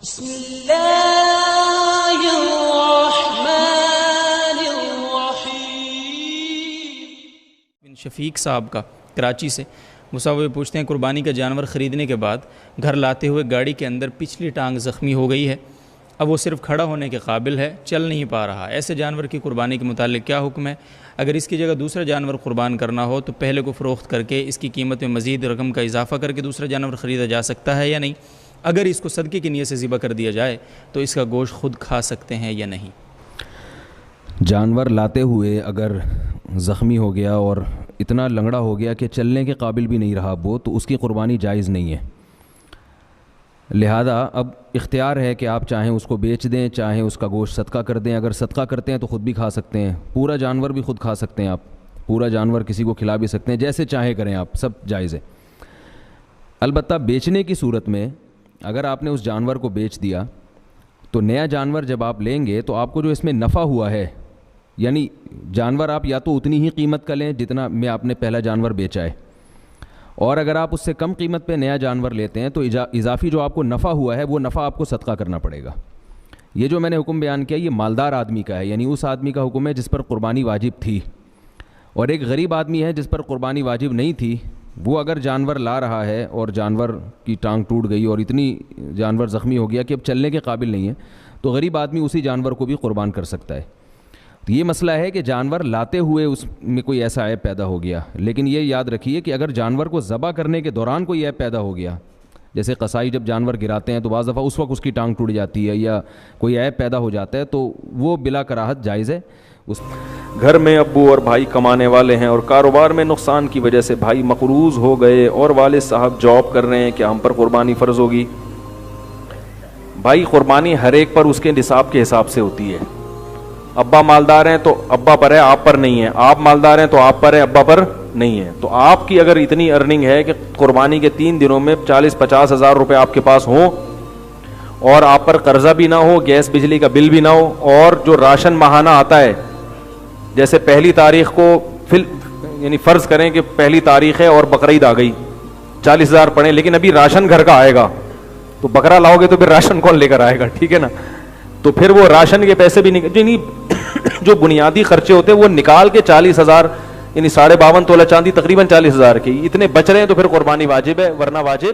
بسم اللہ الرحمن الرحیم۔ شفیق صاحب کا کراچی سے مصور پوچھتے ہیں قربانی کا جانور خریدنے کے بعد گھر لاتے ہوئے گاڑی کے اندر پچھلی ٹانگ زخمی ہو گئی ہے، اب وہ صرف کھڑا ہونے کے قابل ہے، چل نہیں پا رہا، ایسے جانور کی قربانی کے متعلق کیا حکم ہے؟ اگر اس کی جگہ دوسرا جانور قربان کرنا ہو تو پہلے کو فروخت کر کے اس کی قیمت میں مزید رقم کا اضافہ کر کے دوسرا جانور خریدا جا سکتا ہے یا نہیں؟ اگر اس کو صدقے کی نیت سے ذبح کر دیا جائے تو اس کا گوشت خود کھا سکتے ہیں یا نہیں؟ جانور لاتے ہوئے اگر زخمی ہو گیا اور اتنا لنگڑا ہو گیا کہ چلنے کے قابل بھی نہیں رہا وہ، تو اس کی قربانی جائز نہیں ہے۔ لہذا اب اختیار ہے کہ آپ چاہیں اس کو بیچ دیں، چاہیں اس کا گوشت صدقہ کر دیں۔ اگر صدقہ کرتے ہیں تو خود بھی کھا سکتے ہیں، پورا جانور بھی خود کھا سکتے ہیں، آپ پورا جانور کسی کو کھلا بھی سکتے ہیں، جیسے چاہیں کریں آپ، سب جائز ہے۔ البتہ بیچنے کی صورت میں اگر آپ نے اس جانور کو بیچ دیا تو نیا جانور جب آپ لیں گے تو آپ کو جو اس میں نفع ہوا ہے، یعنی جانور آپ یا تو اتنی ہی قیمت کا لیں جتنا میں آپ نے پہلا جانور بیچا ہے، اور اگر آپ اس سے کم قیمت پہ نیا جانور لیتے ہیں تو اضافی جو آپ کو نفع ہوا ہے وہ نفع آپ کو صدقہ کرنا پڑے گا۔ یہ جو میں نے حکم بیان کیا یہ مالدار آدمی کا ہے، یعنی اس آدمی کا حکم ہے جس پر قربانی واجب تھی، اور ایک غریب آدمی ہے جس پر قربانی واجب نہیں تھی، وہ اگر جانور لا رہا ہے اور جانور کی ٹانگ ٹوٹ گئی اور اتنی جانور زخمی ہو گیا کہ اب چلنے کے قابل نہیں ہے، تو غریب آدمی اسی جانور کو بھی قربان کر سکتا ہے۔ تو یہ مسئلہ ہے کہ جانور لاتے ہوئے اس میں کوئی ایسا عیب پیدا ہو گیا، لیکن یہ یاد رکھیے کہ اگر جانور کو ذبح کرنے کے دوران کوئی عیب پیدا ہو گیا، جیسے قصائی جب جانور گراتے ہیں تو بعض دفعہ اس وقت اس کی ٹانگ ٹوٹ جاتی ہے یا کوئی عیب پیدا ہو جاتا ہے، تو وہ بلا کراہت جائز ہے۔ گھر میں ابو اور بھائی کمانے والے ہیں اور کاروبار میں نقصان کی وجہ سے بھائی مقروض ہو گئے اور والد صاحب جاب کر رہے ہیں، کیا ہم پر قربانی فرض ہوگی؟ بھائی قربانی ہر ایک پر اس کے نصاب کے حساب سے ہوتی ہے۔ ابا مالدار ہیں تو ابا پر ہے، آپ پر نہیں ہے، آپ مالدار ہیں تو آپ پر ہے، ابا پر نہیں ہے۔ تو آپ کی اگر اتنی ارننگ ہے کہ قربانی کے 3 دنوں میں 40-50 ہزار روپے آپ کے پاس ہوں اور آپ پر قرضہ بھی نہ ہو، گیس بجلی کا بل بھی نہ ہو، اور جو راشن ماہانہ آتا ہے، جیسے پہلی تاریخ کو یعنی فرض کریں کہ پہلی تاریخ ہے اور بقرعید آ گئی، 40 ہزار پڑے، لیکن ابھی راشن گھر کا آئے گا، تو بکرا لاؤ گے تو پھر راشن کون لے کر آئے گا؟ ٹھیک ہے نا؟ تو پھر وہ راشن کے پیسے بھی جو بنیادی خرچے ہوتے ہیں وہ نکال کے 40 ہزار یعنی 52.5 تولہ چاندی تقریباً 40 ہزار کی اتنے بچ رہے ہیں، تو پھر قربانی واجب ہے، ورنہ واجب